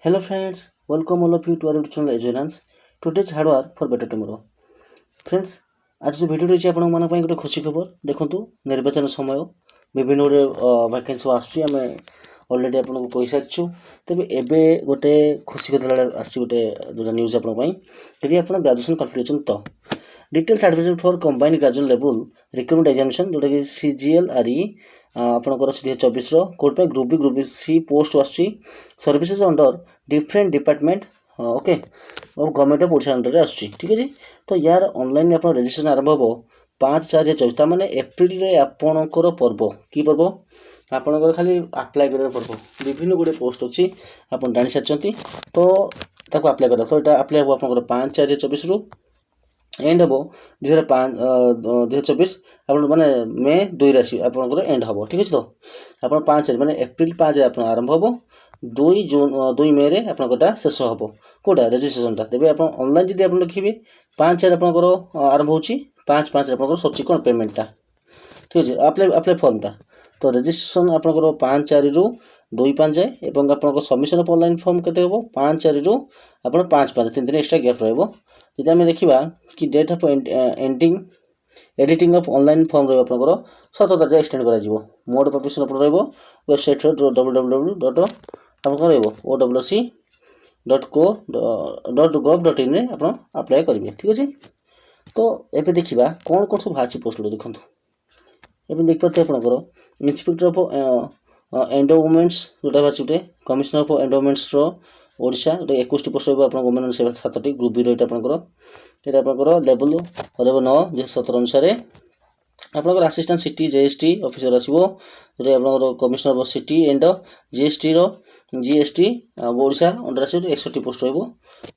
Hello friends, welcome all of you to our YouTube channel Resonance. Today's hard work for better tomorrow. Friends, आज जो video रही आपण मान गोटे खुशी खबर देखु निर्वाचन समय विभिन्न गोटे वैकेंसी आसूँ आम अलरेडी आपको कही सारी तेज एवं गोटे खुशी कथा आसी गोटे जो न्यूज आपंपाई यदि आप ग्रेजुएशन कम्प्लीट हो तो details admission for combined graduate level recruitment examination जोटा कि CGL-RE आपंकर 2024 कोड पे ग्रुप बी सी पोस्ट आसी services under different department okay और गवर्नमेंट ऑफ ओडिशा अंडर आसूँ ठीक है जी। तो यार ऑनलाइन आप रजिस्ट्रेशन आरंभ हो 5/4/24 तार मैंने एप्रिल आपणकर पर्व कि पर्व आपणकर खाली आप्लाय कर पर्व विभिन्न गुड़े पोस्ट अच्छी आप जानी सारी तो आप्लाय कर तो यहाँ आप्लाय हम आप 5/4/24 रु एंड हम 2024 आप मैंने मे 2 आपंकर एंड हम ठीक है। तो आप 5 मैंने एप्रिल 5 आप आरंभ हम 2 मे रे आपंकर शेष हम कौटा रेजिस्ट्रेशन तेज आप ऑनलाइन जब आप लिखे 5/4 आपंकर आरंभ हो 5/5 आपंकर सर कौन पेमेंटा ठीक है आप्लाय फॉर्मटा तो रेजिस्ट्रेशन आपंकर 5/4 रु 2/5 जाए और आप सबमिशन ऑफ ऑनलाइन फॉर्म केते हो 5/4 रु आप 5/5 3 दिन एक्स्ट्रा गैप रहा जब आम देखा कि date of ending editing of online form रहा आपंकर 17 तारिख एक्सटेंड कर मोड ऑफ ऑपरेशन अपन वेबसाइट www.owc.gov.in आप अप्लाई करेंगे ठीक अच्छे। तो ये देखा कौन कौन सब बाहर पोस्ट देखो ये देखिए आपंकर इंस्पेक्टर ऑफ एंडोमेंट्स जोटा बाहर गोटे कमिशनर ऑफ एंडोमेंट्स ओडिशा गोटे 21 पोस्ट रहा वुमेन 7टी ग्रुप बी रही आपंकर आपंकर लेवल रहा 9/17 अनुसार आपंकर असिस्टेंट सिटी JST ऑफिसर आसो जो आप commissioner of city and GST Odisha under आस 61 पोस्ट रो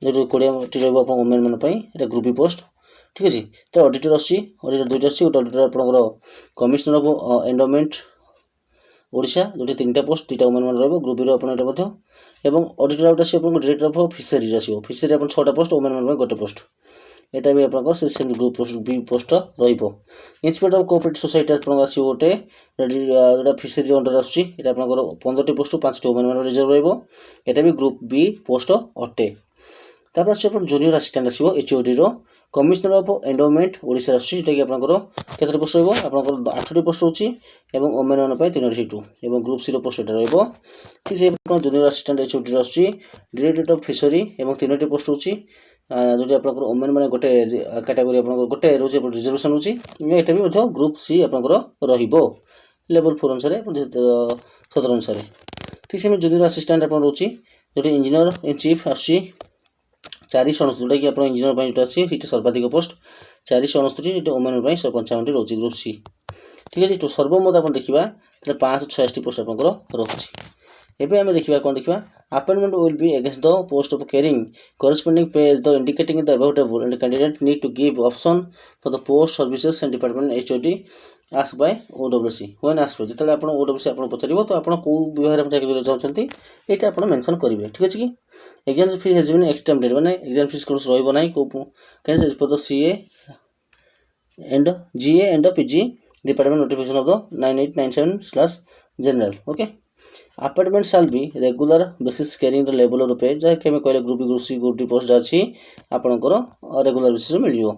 20टी रहा वुमेन मैं ग्रुप बी पोस्ट ठीक अच्छे। तो ऑडिटर ऑडिटर 2टा गोटे ऑडिटर आपंकर कमिशनर ऑफ एंडोमेंट ओडिशा जो 3टा पोस्ट 2टा वुमेन मान ग्रुप बी रोटे एवं ऑडिटर आउट आस डायरेक्टर ऑफ फिशरी आसो फिशरी आप 6टा पोस्ट वुमेन मान गोटे पोस्ट यहाँ भी आपंकर group post B post inspector of cooperative society आपको आसो गोटे जोटा फिशरी अंडर आसूँ 15टी पोस्ट 5टी वुमेन मान रिजर्व रहा भी ग्रुप बी पोस्ट अटे। तापर आस जूनियर असिस्टेंट आसो HOD commissioner of endowment Odisha आसूँ कि आपंकर केतोटी पोस्ट रहा 8टी पोस्ट रोचे और वुमेन मान 3टी सीट और ग्रुप सी पोस्ट यहाँ रही जूनियर असिस्टेंट HOD आसूँ डायरेक्टर ऑफ फिशरी और 3टी पोस्ट रोचे जो आपंकर वुमेन मैंने गोटे कैटेगोरी आप गोटे रोज रिजर्वेशन होची यहाँ भी ग्रुप सी आपंकर लेवल 4 अनुसार 17 अनुसार ठीक से जूनियर असिस्टेंट आप रोचे जो इंजीनियर इन चीफ आसूँ 469 जोटा कि आप इंजीनियर अच्छी सर्वाधिक पोस्ट 469 वुमेन 155 रोचे ग्रुप सी ठीक है। तो सर्वमोट आप देखा 586 पोस्ट आपंकर रोचे। एवं आम देखा कौन देखा appointment will be against the post of carrying corresponding pay as the indicating the above table and the candidate need to give option for the post services and department HOD asked by OWC when asked जो आप OWC आप पचार तो आप कौ विभाग में चाकरी चाहते यहाँ आप मेंशन करेंगे ठीक अच्छे कि exam fee has been extended मैंने एग्जाम फीस कौन रहा कैसे for the CA and GA and PG department notification of the 9897/general okay. Appointment shall be regular basis carrying the level of pay जहाँ कि कहले group B group C group D post अच्छी आपंकर regular basis मिल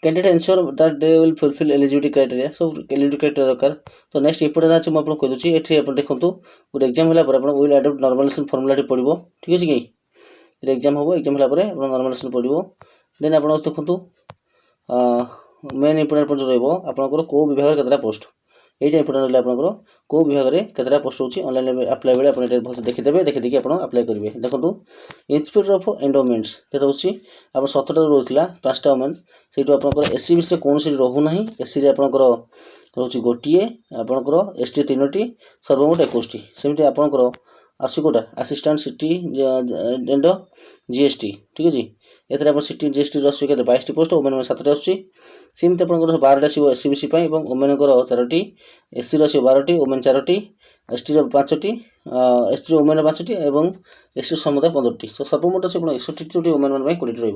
candidate ensure that they will fulfil eligibility criteria सब eligibility criteria दरकार। तो next important अच्छे मुझे कहीदे ये देखो गोटे एग्जाम होला विल अडॉप्ट नॉर्मलाइजेशन फॉर्मूला पड़ो ठीक अच्छे कि एग्जाम हम एग्जाम होला नॉर्मलाइजेशन पड़ो देन आप देखो मेन इंपोर्टेंट पॉइंट रहा कौ विभाग केतटा पोस्ट ये इंपोर्टेंट रहा आपंकर कौ विभाग में केतटा पोस्ट होची ऑनलाइन अप्लाई बेले आप देखीदे देखी आप अप्लाई करेंगे। देखो इंस्पेक्टर ऑफ एंडोमेंट्स केत आप 17 रोला 5टा वुमेन से आपंकर SC BC कौन रोना SC आपंकर रोचे गोटे आपंकर ST 3टी सर्वमोट 21टी सेमती आपंकर आसू कौटा असिस्टेंट सिटी एंड GST ठीक अच्छे ये आप सिटी GST आस 22टी पोस्ट वुमेन 7टी आसूँ सेमती आप 12टा आसो SC BC वुमेन 4टी SC आसो 12टी वुमेन 4टी ST 5टी ST वुमेन 5टी और ST समुदाय 15टी तो सर्वमोट आस 61टी वुमेन 20टी रही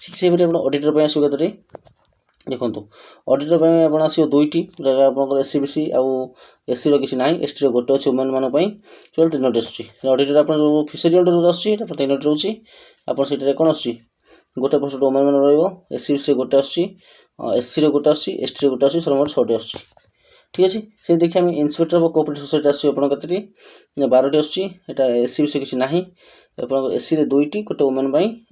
ठीक से ऑडिटर आसो केतोटी देखो ऑडिटर पे आप आसो दुईटी आप एससी बीसी आउ एससी किसी ना एस टी गोटे अच्छे वुमेन मान टोटल तीनोटी आसूँ ऑडिटर आप फिशरी अंडर आसूँ तीनोटी रोचे आपड़ कौन आसूँ गोटे पोस्ट वुमेन मान रही बीसी गोटे आसूँ एससी गोटे आसूँ एस टी गोटे आसूँ सर्वमोट 6टी आसूँ ठीक अच्छे से देखिए आम इन्स्पेक्टर ऑफ कोऑपरेटिव सोसाइटी आसूँ आप 12टी आसूँ एससी बीसी किसी ना आप एससी रे 2टी गोटे वुमेन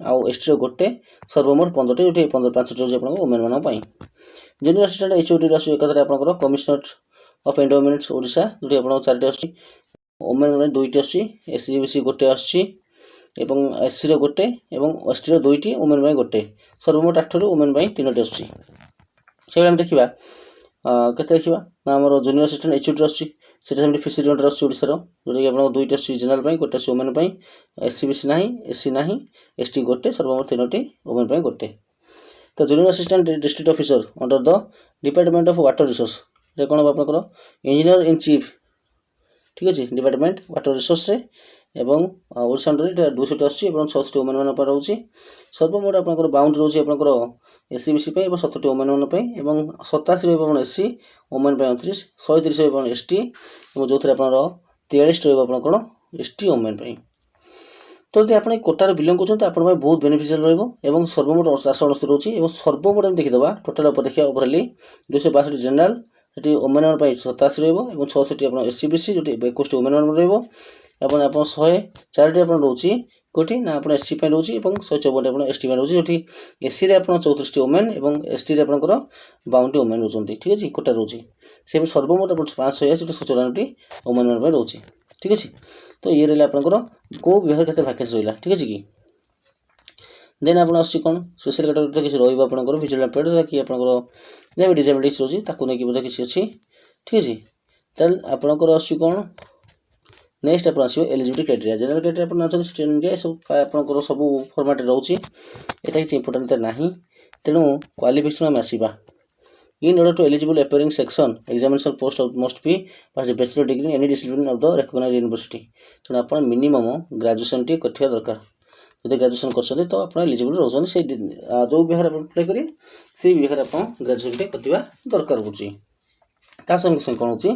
आउ एस टी गोटे सर्वमोट 15टी जो 5टी रोज आप वुमेन मान जूनियर असिस्टेंट एचओडी आसूँ एक आप कमिशनर ऑफ एंडोमेंट्स ओडिशा जो आप 4टी आसूँ वुमेन मान 2टी आसूँ एससी बीसी गोटे आसूँ एससी रो गोटे एस टी 2टी वुमेन गोटे सर्वमोट 8 वुमेन 3टी आसूँ से देखा के देखा ना आम जूनियर असिस्टेंट एचओडी आसूँ फिशरी अंडर आसूँ ओडिशार जोटा आप 2टी आसूँ जेनराल गोटे आसूँ वुमेन एससी बीसी ना एससी ना एस टी गोटे सर्वमोट 3टी वुमेन गोटे तो junior assistant district officer under the department of water resource ये कौन आप इंजीनियर इन चीफ ठीक अच्छे डिपार्टमेंट वाटर रिसोर्स एवं ओडिशा अंडर 200टी आसूँ 600 वुमेन मान रोचे सर्वमोट आप बाउंड रोचे आप एससी बीसी 70 वुमेन मान 87 रहा एससी वुमेन 29 130 रहा एस टी जो थे आप 43 रहा कौन एस टी वुमेन तो यदि आप कोटार बिलंग करते आप बहुत बेनिफिशियल रहा सर्वमोट 469 रोचे सर्वमोट देखीदे टोटाल देखिए ओभरअली 262 जेनराल ये वुमेन 87 रहा 600 आप एससी बीसी जो 21 वुमेन मान रहा आप 104टी आप रोचे कौटी ना आप एससी रोचे 154 आप एस टी रोचे जो एससी आप 34टी वुमेन और एस टी आप 52टी वुमेन रोचे ठीक अच्छे कोटा रोचे से सर्वमोट आप 580 194टी वुमेन मान रोचे ठीक अच्छे तो ये रहा आपंकर कौ विभाग के भैकेंसी रहा ठीक अच्छे कि देन आप कौन स्पेशल कैटेगरी किसी रहा विजुअल इम्पेयर्ड कि आपंकर जहाँ भी डिजेबिलिटीज रोचे बोधे किसी अच्छी ठीक अच्छे तेल आपंकर कौन नेक्स्ट आप एलिजिबिलिटी क्राइटेरिया जनरल क्राइटेरिया आप स्टेट इंडिया सब आपंकर सब फॉर्मेट रोचे यहाँ किसी इंपोर्टेंट ना तेणु क्वालिफिकेशन आम आसवा In order to eligible appearing section, examination post must be pass a bachelor degree in any discipline of the recognized university. तेणु आप मिनिमम ग्रेजुएशन टी करथिबा दरकार जदि ग्रेजुएशन करछन तो आप एलिजिबल रहछन से जो बिहार आप अप्लाई करी से बिहार आप ग्रेजुएशन टी करथिबा दरकार होची ता संग संग कोन होची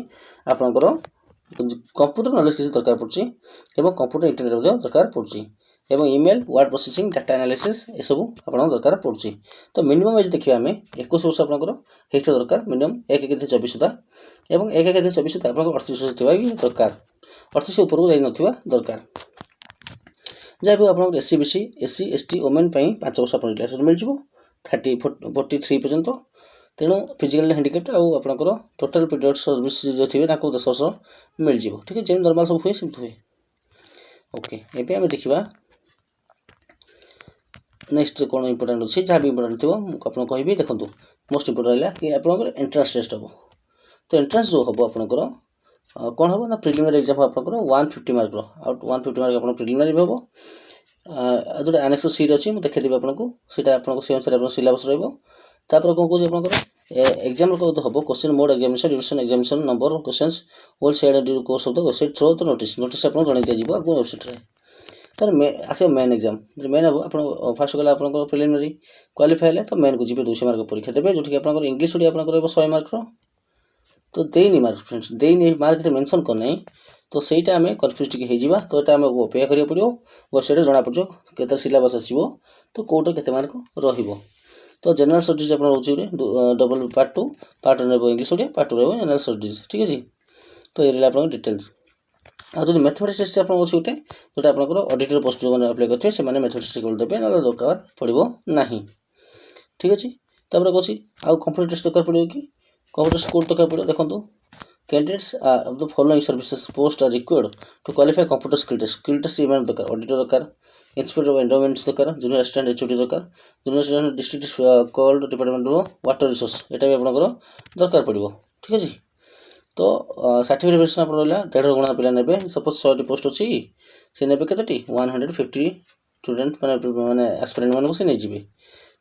आपनकर कंप्यूटर नॉलेज किसी दरकार पड़ची एवं कंप्यूटर इंटरनेट दरकार पड़ची एवं email word processing data analysis ये सब आप दरकार पड़ची तो मिनिमम एज देखिए आम 21 वर्ष आपंकर होता दरकार मिनिमम 1/24 सुधा एवं 1/24 सुधा आप 38 वर्ष थी दरकार 38 उपरको जाई नथिबा दरकार जहाँ भी आप SC BC SC ST women 5 वर्ष आप रिलैक्सेशन मिल जाव 43 पर्यंत तेणु फिजिकल हैंडिकैप्ट आउ आपंकर टोटाल पीरियड सर्विस जो थे 10 वर्ष मिल जाव ठीक है जमी नर्माल सब हुए सेमती हुए ओके एवं आम देखा नेक्स्ट कौन इंपोर्टेंट अच्छे जहाँ भी इंपोर्टेंट थी आपको कहि देखो मोस्ट इंपोर्टेंट है कि आप एंट्रांस टेस्ट हम तो एंट्रांस जो हम आपंकर कौन हम ना प्रिलिमिनरी एग्जाम आपंकर 150 मार्क आउट 150 मार्क आप प्रिलिमिनरी भी हम जो एनेक्स सीट अच्छी मुझे देखी आपको सीटा आपको से अनुसार सिलेबस रहा कौन कौन आपंकर एग्जाम हम question mode examination duration examination number of questions whole share course of the website through the notice आपको जन दिज्व आगे वेबसाइट तार आसो मेन एग्जाम मेन हम आप फास्ट गला आप प्रिलिमिनरी क्वालिफाई है तो मेन को जी 200 मार्क परीक्षा देते जो कि आप इंग्लीश ओडिया आप 100 मार्क तो देनी मार्क फ्रेंड्स देनी मार्क मेंशन करना तो सहीटा आम कन्फ्यूज टी हो तो यहाँ आमको अपेक्षा करा पड़ो वेबसाइट जना पड़ो के सिलेबस आसो तो कौट के मार्क रो तो जनरल स्टडीज आप रोचे double part 2 part 1 English Odia part 2 general studies ठीक अच्छे तो ये रहा आप डिटेल्स आ जो मैथमेटिक्स टेस्ट आप गोटे जोटा आप ऑडिटर पोस्ट जो मैंने अप्लाई करते हैं मैथमेटिक्स टेस्ट देते ना दरकार पड़ो ना ठीक अच्छे तापर कौन आउ कंप्यूटर टेस्ट दरकार पड़ो कि कंप्यूटर टेस्ट कोड दरकार पड़ो देखो candidates of the following services post are required to qualify computer skill test ये दरकार ऑडिटर दरकार इंस्पेक्टर ऑफ एनवायरनमेंट दरकार जूनियर असिस्टेंट एचओडी दरकार junior assistant district called department of water resource यहाँ भी आप दरकार पड़ो ठीक अच्छे तो सर्टिफिकेट वेरिएशन आप रहा 1.5 गुणा पिला ने सपोज 100 पोस्ट अच्छी से ने के 150 स्टूडेंट मैंने एस्पिरेंट मानक से नहीं जी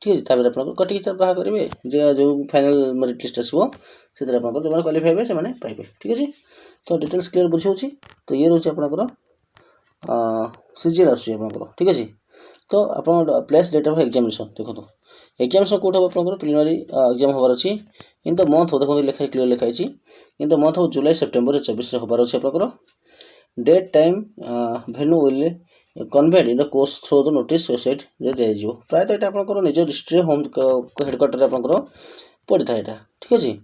ठीक है तापर आप कटिक बाहर करेंगे जो फाइनल मेरिट लिस्ट आसो से जो क्वालिफाई हे से पाइबे ठीक अच्छे तो डिटेल्स क्लियर बुझे तो ये रोचे आपंकर सीजीएल आस ठीक अच्छे तो आप प्लेस डेट ऑफ एग्जामिनेशन देखो एग्जामिनेशन कोड हम आपको प्रिलिमिनारी एग्जाम हबार अच्छी इन द मंथ देखो लिखा क्लियर लिखाई in the month of July September 24 हबार अच्छे आपको date time venue will conveyed in the course through the notice website दिज्व प्रायतः यहाँ आपंकर निज डिस्ट्रिक्ट होम हेडक्वार्टर आपंकर पड़ता है ठीक अच्छे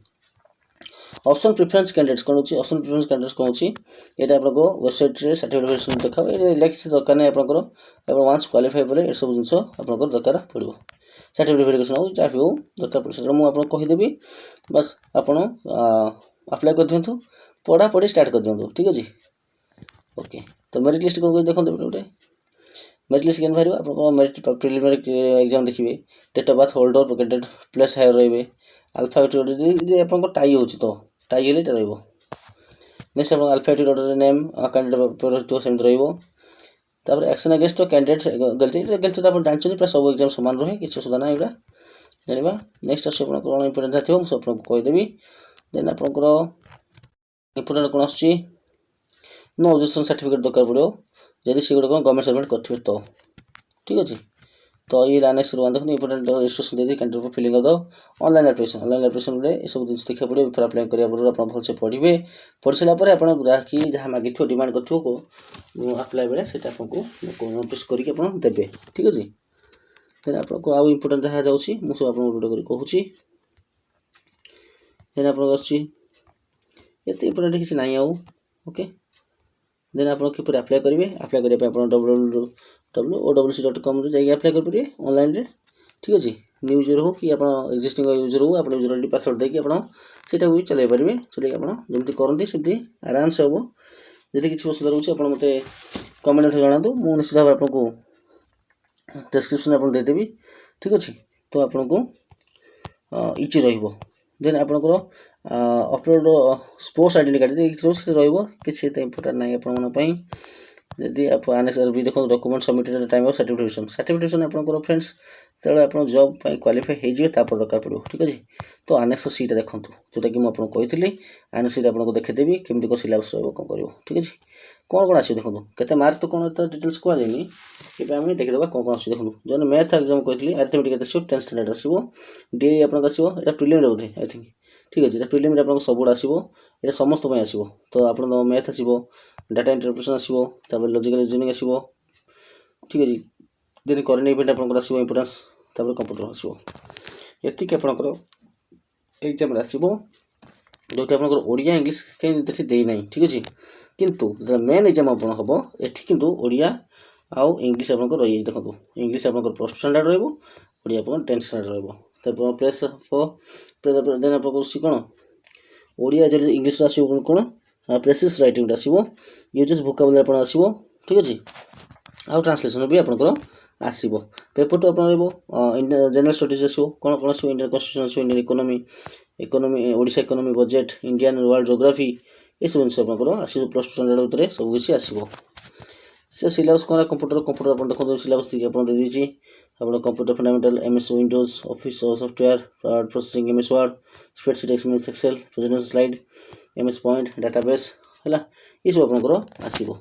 ऑप्शन प्रिफरेंस कैंडिडेट्स कौन होची ऑप्शन प्रिफरेंस कैंडिडेट्स कौन होची एटा आपको वेबसाइट रे सर्टिफिकेट वेरिफिकेशन देखाओ ए लेक्स दरकार नै आपनकर एबो वांस क्वालिफाई बोले ए सब जिंस आपनकर दरकार पड़िबो सर्टिफिकेट वेरिफिकेशन हो चाहे हो दरकार पड़े से मु आपन कहि देबी बस आपन अप्लाई कर दियंतु पढ़ा पढ़ी स्टार्ट कर दियंतु ठीक अछि ओके तो मेरिट लिस्ट को देखो गोटे मेरिट लिस्ट केन बाहर आपन मेरिट प्रिलिमिनरी एग्जाम देखिबे date of birth holder candidate place higher रहबे अल्फाबेटिक जे आपन टाई होची तो टाई हेले रहइबो नेक्स्ट आपन अल्फाबेटिक ऑर्डर नेम कैंडिडेट पर तो सेम रहइबो तापर एक्शन अगेंस्ट कैंडिडेट गलती तो आपन जानछनी प्लस सब एग्जाम समान रहे किछ सुधा ना एबा जानिबा नेक्स्ट आसे आपन कोन इंपोर्टेंट थाथियो हम सब आपन कहि देबी देन आपन को इंपोर्टेंट कोन आछी नो ऑब्जेक्शन सर्टिफिकेट दरकार पड़ो जदि से गुड गवर्नमेंट सर्वेंट करथिबे तो ठीक अछि तो ये लानेक्स वन देखो इंपोर्टेंट इंस्ट्रक्शन दे कैंडिडेट को फिलिंग कर दो ऑनलाइन एप्लीकेशन रे ए सब जिंस देखा पड़े फिर अप्लाई करिया पर अपन भल से पढ़िबे पढ़ सला पर अपन कि जहां मागिथियो डिमांड करथियो को अप्लाई बेले सेटा आपको नोटिस करके अपन देबे ठीक अछि देन आपको आ इंपोर्टेंट जहां जाउची मु सब आपन वीडियो करी कहूची देन आपन आछी एते इंपोर्टेंट किछ नाही आउ ओके देन आप किपर अप्लाई करेंगे अप्लाई करने www.owc.com जाइए अप्लाई करेंगे ऑनलाइन रे ठीक अच्छे न्यू यूजर हो कि आप एक्जिस्टिंग यूजर हो आप यूजर आईडी पासवर्ड देके आपटा भी चलाई पारे चल जमी करती सेमती आराम से हम जब किसी असुविधा रोचे आप मत कमेंट जनातु मुझे निश्चित भाव आपको डिस्क्रिप्शन आप देदेवी ठीक अच्छे तो आपन को इजी रहिबो देन आपनकर अपलोड स्पोर्ट्स आइडेंटिटी कार्ड रहिबो किछि त इंपोर्टेंट नाही आपन मन पई यदि आप आनेसर भी देखो document submitted time of certification आपनकर फ्रेंड्स तेरे आप जॉब पाई क्वालिफाई हो जाए तापर दरकार पड़ो ठीक अच्छे तो आनेक्स सीट देखो जोटा कि मुझे कही आनेक्स सीट आपको देखदेवी केमती कौन सिलेबस रहा कर ठीक अच्छे कौन कौन आस देखो केते मार्क तो कौन डिटेल्स कहनी ये देखीदा कौन कौन आस देखो जो मैथ एग्जाम कही आर्थमेटिक आसो 10th स्टैंडर्ड आसो डी आपको आसो ये प्रिलिमिनरी बोधे आई थिंक ठीक अच्छे प्रिलिमिनरी आपको सब आसो ये समस्त आसो तो आप मैथ आसो डाटा इंटरप्रिटेशन आसो लॉजिकल रीजनिंग आसो ठीक अच्छे देन करेंट इवेंट आपको आसो इंपोर्टेंस तापर कंप्यूटर आसो एतिक आपनकर एग्जाम आसो जोटा आपनकर ओडिया इंग्लिश कहीं देखि दे नहीं ठीक अच्छे किंतु मेन एग्जाम आपन हम एठी किंतु ओडिया आउ इंग्लिश आपनकर रही देखो इंग्लिश आपनकर +2 स्टैंडर्ड रहबो ओडिया आपन 10th स्टैंडर्ड रहबो तापर प्रेस फॉर देन आपन सी कोन ओडिया जे इंग्लिश आसो कोन प्रेसिस राइटिंग आसो यूजेस वोकाबुलरी आपन आसो ठीक अच्छे आउ ट्रांसलेशन भी आपनकर आसो पेपर तो आप जनरल स्टडीज आसो कौन कौन आसो इंडियन कन्स्टिट्यूशन आसो Indian economy Odisha economy budget Indian world geography ये सब जिन आपंकर आसो +2 स्टैंडर्ड भितर सब किसी आसो से सिलेबस कौन कंप्यूटर आप देखो सिलेबस आप देदी आप computer fundamental MS Windows office software word processing MS Word spreadsheet Excel presentation slide MS point database है ये सब आपंकर आसो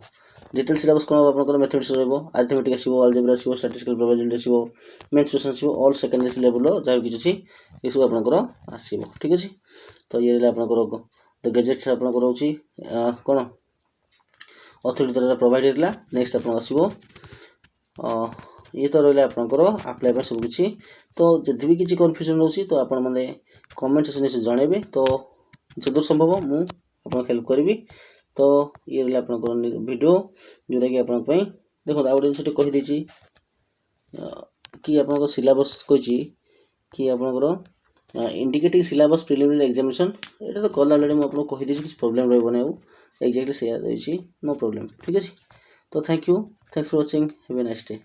डिटेल सिलेबस कौन आपंकर मैथमेटिक्स रहिबो अरिथमेटिक आसो अलजेब्रा आसो स्टैटिस्टिकल प्रोबेबिलिटी आसो मेंसुरेशन आसो ऑल सेकेंडरी लेवल जहाँ भी किसी ये सब आपंकर आसो ठीक अच्छे तो ये आपंकर द गजेट्स आपंकर होची कौन अथॉरिटी द्वारा प्रोवाइड होता नेक्स्ट आप आसो ये तो रहा आपंकर अप्लाई पर सब किसी तो जब भी किसी कन्फ्यूजन रोचे तो आप कमेंट सेक्शन में जनइबे तो जदूर संभव मुझे आपको हेल्प करी तो ये रहा आपंकर वीडियो जोटा कि आप देखो आउ जिन कहीदे कि आप सिलेबस कही कि आपंकर इंडिकेटिंग सिलेबस प्रिलिमिनरी एग्जामिनेशन ये तो कल अलरेडी मुझे कहीदे किसी प्रोब्लेम रही एक्जाक्टली से नो प्रॉब्लम ठीक अच्छे तो thank you thanks for watching have a nice day.